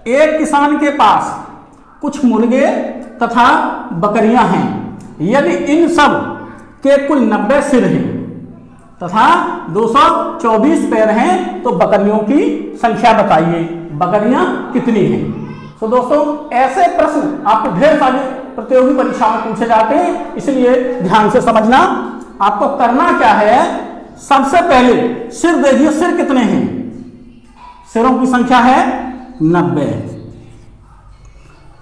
एक किसान के पास कुछ मुर्गे तथा बकरियां हैं, यदि इन सब के कुल 90 सिर हैं तथा 224 पैर हैं तो बकरियों की संख्या बताइए, बकरियां कितनी हैं। तो दोस्तों ऐसे प्रश्न आपको ढेर सारी प्रतियोगी परीक्षाओं में पूछे जाते हैं, इसलिए ध्यान से समझना। आपको करना क्या है, सबसे पहले सिर देखिए, सिर कितने हैं, सिरों की संख्या है 90।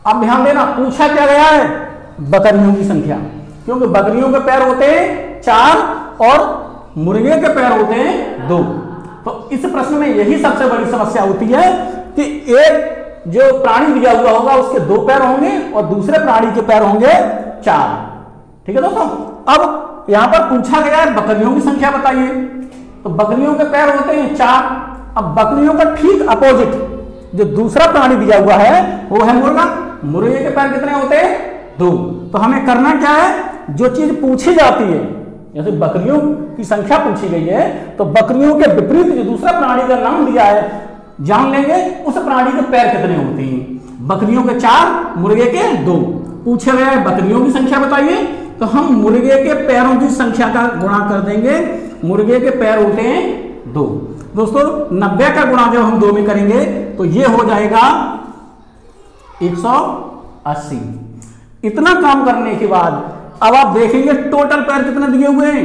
अब ध्यान देना, पूछा क्या गया है, बकरियों की संख्या, क्योंकि बकरियों के पैर होते हैं 4 और मुर्गे के पैर होते हैं 2। तो इस प्रश्न में यही सबसे बड़ी समस्या होती है कि एक जो प्राणी दिया हुआ होगा उसके 2 पैर होंगे और दूसरे प्राणी के पैर होंगे 4। ठीक है दोस्तों। अब यहां पर पूछा गया है बकरियों की संख्या बताइए, तो बकरियों के पैर होते हैं 4। अब बकरियों का ठीक अपोजिट जो दूसरा प्राणी दिया हुआ है वो है मुर्गा, मुर्गे के पैर कितने होते हैं 2। तो हमें करना क्या है, जो चीज पूछी जाती है, जैसे बकरियों की संख्या पूछी गई है तो बकरियों के विपरीत जो दूसरा प्राणी का नाम दिया है जान लेंगे उस प्राणी के पैर कितने होते हैं। बकरियों के 4, मुर्गे के 2। पूछा गया है बकरियों की संख्या बताइए, तो हम मुर्गे के पैरों की संख्या का गुणा कर देंगे, मुर्गे के पैर होते हैं 2। दोस्तों 90 का गुणा जब हम 2 में करेंगे तो ये हो जाएगा 180। इतना काम करने के बाद अब आप देखेंगे टोटल पैर कितने दिए हुए हैं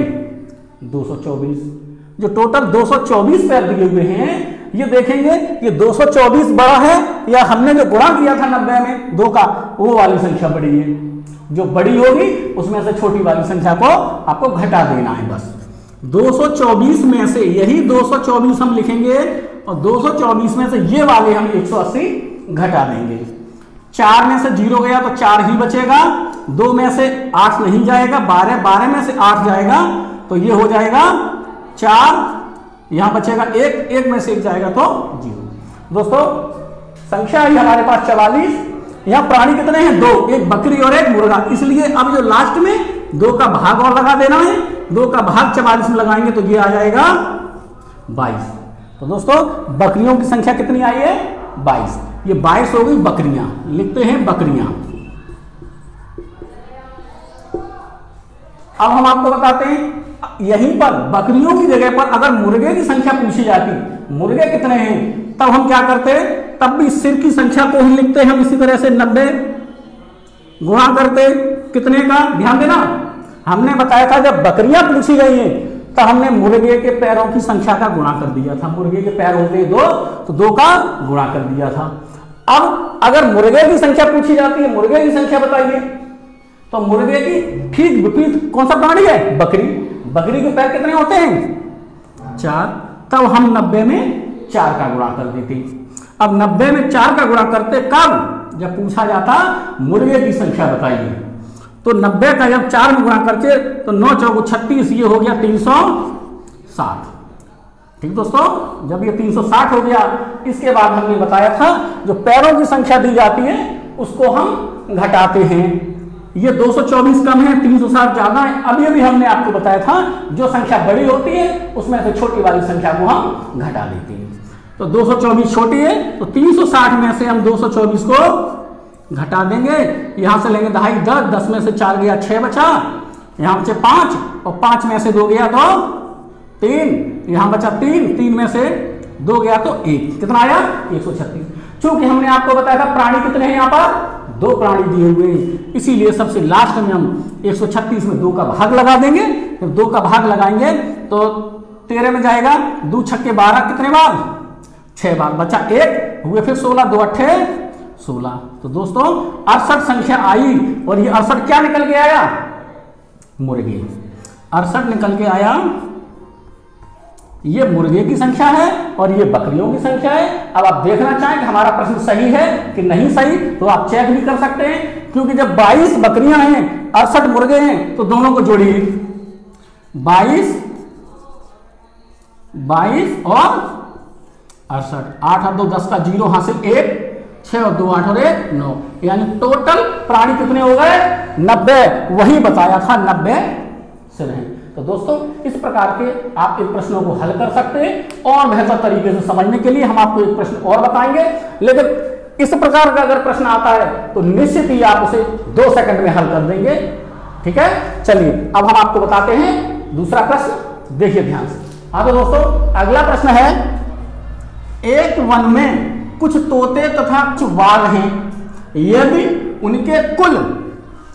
224। जो टोटल 224 पैर दिए हुए हैं, ये देखेंगे ये 224 बड़ा है या हमने जो गुणा किया था 90 में 2 का वो वाली संख्या बड़ी है। जो बड़ी होगी उसमें से छोटी वाली संख्या को आपको घटा देना है बस। 224 में से यही 224 हम लिखेंगे और 224 में से ये वाले हम 180 घटा देंगे। 4 में से 0 गया तो 4 ही बचेगा, 2 में से 8 नहीं जाएगा, 12 में से 8 जाएगा तो ये हो जाएगा 4, यहां बचेगा 1 में से 1 जाएगा तो 0। दोस्तों संख्या ही हमारे पास 44, यहां प्राणी कितने हैं 2, एक बकरी और एक मुर्गा, इसलिए अब जो लास्ट में 2 का भाग और लगा देना है, 2 का भाग 44 में लगाएंगे तो ये आ जाएगा 22। तो दोस्तों बकरियों की संख्या कितनी आई है 22, ये 22 हो गई बकरियां, लिखते हैं बकरियां। अब हम आपको बताते हैं यहीं पर बकरियों की जगह पर अगर मुर्गे की संख्या पूछी जाती, मुर्गे कितने हैं, तब हम क्या करते, तब भी सिर की संख्या को ही लिखते हम इसी तरह से 90 गुणा करते कितने का, ध्यान देना हमने बताया था जब बकरियां पूछी गई हैं तो हमने मुर्गे के पैरों की संख्या का गुणा कर दिया था, मुर्गे के पैर होते 2 तो 2 का गुणा कर दिया था। अब अगर मुर्गे की संख्या पूछी जाती है, मुर्गे की संख्या बताइए, तो मुर्गे की ठीक विपरीत कौन सा प्राणी है, बकरी, बकरी के पैर कितने होते हैं 4, तब हम 90 में 4 का गुणा कर देते। अब 90 में 4 का गुणा करते कब, जब पूछा जाता मुर्गे की संख्या बताइए, तो 90 का जब 4 में गुणा करते तो 9 चौको 36, ये हो गया 360। ठीक दोस्तों, जब ये 360 हो गया, इसके बाद हमने बताया था जो पैरों की संख्या दी जाती है उसको हम घटाते हैं। ये 224 कम है, 360 ज्यादा है। अभी अभी हमने आपको बताया था जो संख्या बड़ी होती है उसमें से छोटी वाली संख्या को हम घटा देते हैं। तो 224 छोटी है तो 360 में से हम 224 को घटा देंगे, यहां से लेंगे 2.5 10, 10 में से 4 गया 6 बचा, यहां बचे 5 और 5 में से 2 गया तो 3, यहां बचा 3 में से 2 गया तो 1, कितना आया 136। चूंकि हमने आपको बताया था प्राणी कितने हैं, यहां पर 2 प्राणी दिए हुए हैं, इसीलिए सबसे लास्ट में हम 136 में 2 का भाग लगा देंगे। जब 2 का भाग लगाएंगे तो 13 में जाएगा, 2 छक्के 12, कितने बार 6 बार, बचा 1 हुए, फिर 16, 2 8 16। तो दोस्तों 68 संख्या आई और ये 68 क्या निकल के आया, मुर्गे, 68 निकल के आया। ये मुर्गे की संख्या है और ये बकरियों की संख्या है। अब आप देखना चाहें कि हमारा प्रश्न सही है कि नहीं सही, तो आप चेक भी कर सकते हैं, क्योंकि जब 22 बकरियां हैं 68 मुर्गे हैं तो दोनों को जोड़िए, 22 और 68, 8 और 2 10 का 0 हासिल 1, 6 और 2 8 और 1 9, यानी टोटल प्राणी कितने हो गए 90, वही बताया था 90 सिर हैं। तो दोस्तों इस प्रकार के आप इन प्रश्नों को हल कर सकते हैं और बेहतर तरीके से समझने के लिए हम आपको एक प्रश्न और बताएंगे, लेकिन इस प्रकार का अगर प्रश्न आता है तो निश्चित ही आप उसे 2 सेकंड में हल कर देंगे। ठीक है, चलिए अब हम आपको बताते हैं दूसरा प्रश्न, देखिए ध्यान से। हाँ तो दोस्तों अगला प्रश्न है, एक वन में कुछ तोते तथा कुछ बाघ हैं, यदि उनके कुल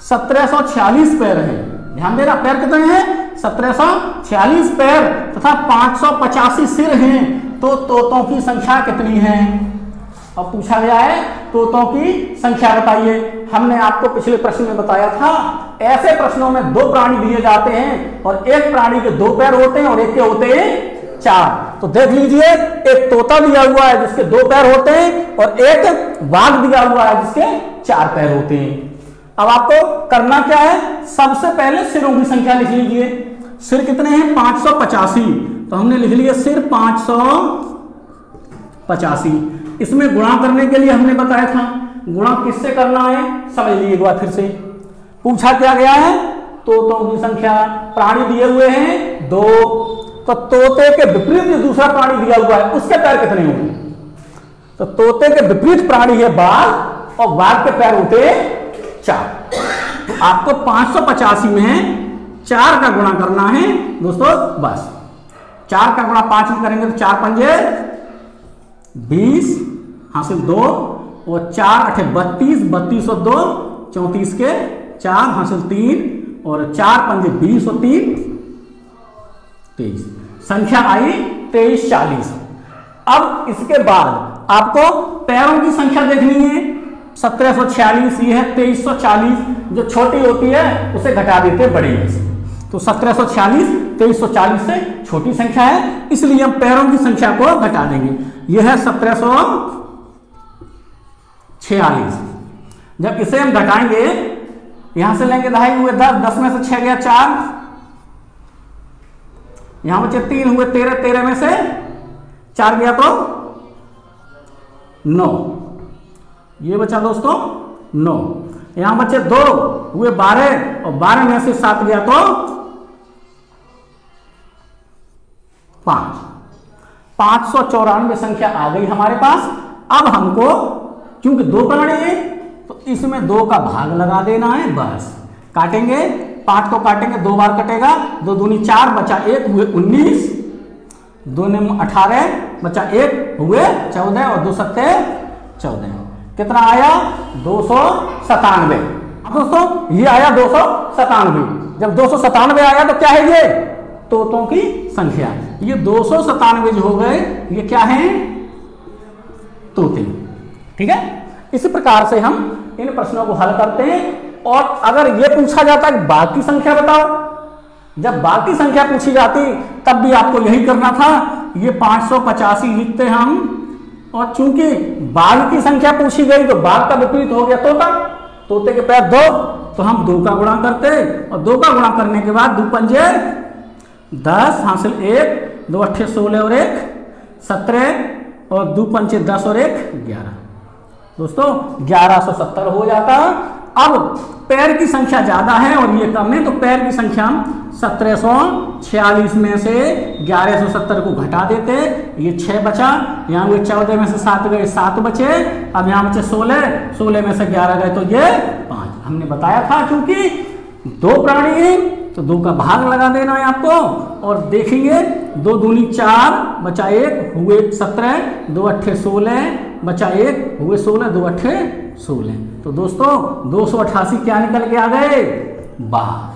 1746 पैर हैं, ध्यान देना पैर कितने हैं, 1746 पैर तथा 585 सिर हैं, तो तोतों की संख्या कितनी है। अब पूछा गया है तोतों की संख्या बताइए। हमने आपको पिछले प्रश्न में बताया था ऐसे प्रश्नों में 2 प्राणी दिए जाते हैं और एक प्राणी के 2 पैर होते हैं और एक के होते हैं 4। तो देख लीजिए, एक तोता दिया हुआ है जिसके 2 पैर होते हैं और एक बाघ दिया हुआ है जिसके 4 पैर होते हैं। अब आपको करना क्या है, सबसे पहले सिरों की संख्या लिख लीजिए। सिर कितने हैं, 585, तो हमने लिख लिया सिर 585। इसमें गुणा करने के लिए हमने बताया था, गुणा किससे करना है समझ लीजिए एक बार फिर से। पूछा क्या गया है, तोतों की संख्या, प्राणी दिए हुए हैं 2, तो तोते के विपरीत जो दूसरा प्राणी दिया हुआ है उसके पैर कितने होंगे, तो तोते के विपरीत प्राणी है बाघ और बाघ के पैर होते 4। तो आपको 585 में 4 का गुणा करना है दोस्तों, बस 4 का गुणा 5 में करेंगे तो 4 पंजे 20 हासिल 2 और 4 8 32, 32 और 2 34 के 4 हासिल 3 और 4 पंजे 20 और 3 23, संख्या आई 2340। अब इसके बाद आपको पैरों की संख्या देखनी है, 1746 ये है 2340, जो छोटी होती है उसे घटा देते बड़ी है, तो 1746 2340 से छोटी संख्या है, इसलिए हम पैरों की संख्या को घटा देंगे। यह है 1746। जब इसे हम घटाएंगे, यहां से लेंगे 2.5 हुए 10, 10 में से 6 गया 4, यहां बचे 3 हुए 13, 13 में से 4 गया तो 9, ये बचा दोस्तों 9, यहां बचे 2 हुए 12 और 12 में से 7 गया तो 5, 594 संख्या आ गई हमारे पास। अब हमको क्योंकि 2 प्राणी है तो इसमें 2 का भाग लगा देना है, बस काटेंगे, 5 को काटेंगे 2 बार कटेगा, 2 दूनी 4 बचा 1 हुए 19, 2 ने 18 बचा 1 हुए 14 और 2 सत्ते 14, कितना आया 297। दोस्तों ये आया 297। जब 297 आया तो क्या है, ये तोतों की संख्या, ये 297 जो हो गए ये क्या है, तोते। ठीक है, इसी प्रकार से हम इन प्रश्नों को हल करते हैं। और अगर ये पूछा जाता है बाघ की संख्या बताओ, जब बाघ की संख्या पूछी जाती तब भी आपको यही करना था, ये 585 लिखते हम, और चूंकि बाघ की संख्या पूछी गई तो बाघ का विपरीत हो गया तोता, तोते के पैर 2, तो हम 2 का गुणा करते और 2 का गुणा करने के बाद 2 पंजे 10 हासिल 1, 2 अट्ठे 16 और 1 17 और 2 पंचे 10 और 1 11, दोस्तों 1170 हो जाता। अब पैर की संख्या ज्यादा है और ये कम है, तो पैर की संख्या हम 1746 में से 1170 को घटा देते, ये 6 बचा, यहाँ हुए 14 में से 7 गए 7 बचे, अब यहाँ बचे 16, 16 में से 11 गए तो ये 5। हमने बताया था क्योंकि 2 प्राणी है तो 2 का भाग लगा देना है आपको, और देखेंगे 2 दूनी 4 बचा 1 हुए 17, 2 अट्ठे 16 बचा 1 हुए 16, 2 अट्ठे 16, तो दोस्तों 288 क्या निकल के आ गए, बाघ।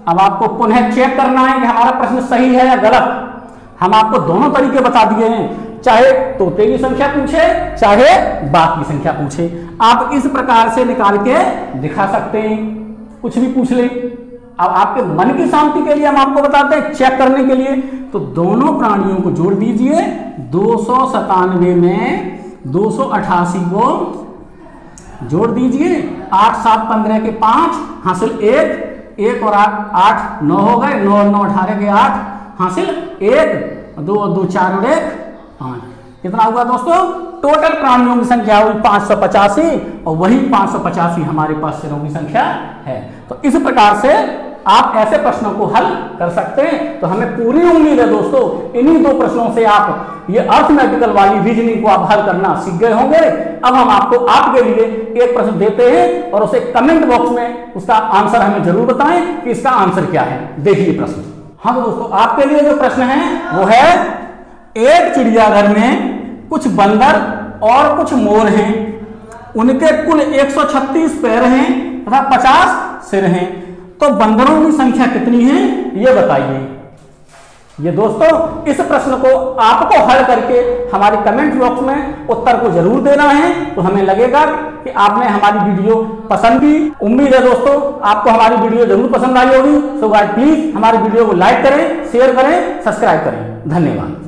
अब आपको पुनः चेक करना है कि हमारा प्रश्न सही है या गलत। हम आपको दोनों तरीके बता दिए हैं, चाहे तोते की संख्या पूछे चाहे बाघ की संख्या पूछे, आप इस प्रकार से निकाल के दिखा सकते हैं, कुछ भी पूछ ले। अब आपके मन की शांति के लिए हम आपको बताते हैं चेक करने के लिए, तो दोनों प्राणियों को जोड़ दीजिए, 297 में 288 को जोड़ दीजिए, 8 7 15 के 5 हासिल 1 और 8 9 हो गए, 9 और 9 18 के 8 हासिल 1, 2 और 2 4 और 1 5, कितना हुआ दोस्तों, टोटल प्राणियों की संख्या हुई 585 और वही 585 हमारे पास सिरों की संख्या है। तो इस प्रकार से आप ऐसे प्रश्नों को हल कर सकते हैं। तो हमें पूरी उम्मीद है दोस्तों, इन्हीं 2 प्रश्नों से आप ये अर्थमेटिकल वाली रीजनिंग को आप हल करना सीख गए होंगे। अब हम आपको आपके लिए एक प्रश्न देते हैं और उसे कमेंट बॉक्स में उसका आंसर हमें जरूर बताएं कि इसका आंसर क्या है। देखिए प्रश्न। हाँ तो दोस्तों, आपके लिए जो प्रश्न है वो है, एक चिड़ियाघर में कुछ बंदर और कुछ मोर हैं, उनके कुल 136 पैर हैं तथा 50 सिर हैं, तो बंदरों की संख्या कितनी है ये बताइए। ये दोस्तों, इस प्रश्न को आपको हल करके हमारे कमेंट बॉक्स में उत्तर को जरूर देना है, तो हमें लगेगा कि आपने हमारी वीडियो पसंद की। उम्मीद है दोस्तों आपको हमारी वीडियो जरूर पसंद आई होगी। सो गाइस प्लीज हमारी वीडियो को लाइक करें, शेयर करें, सब्सक्राइब करें। धन्यवाद।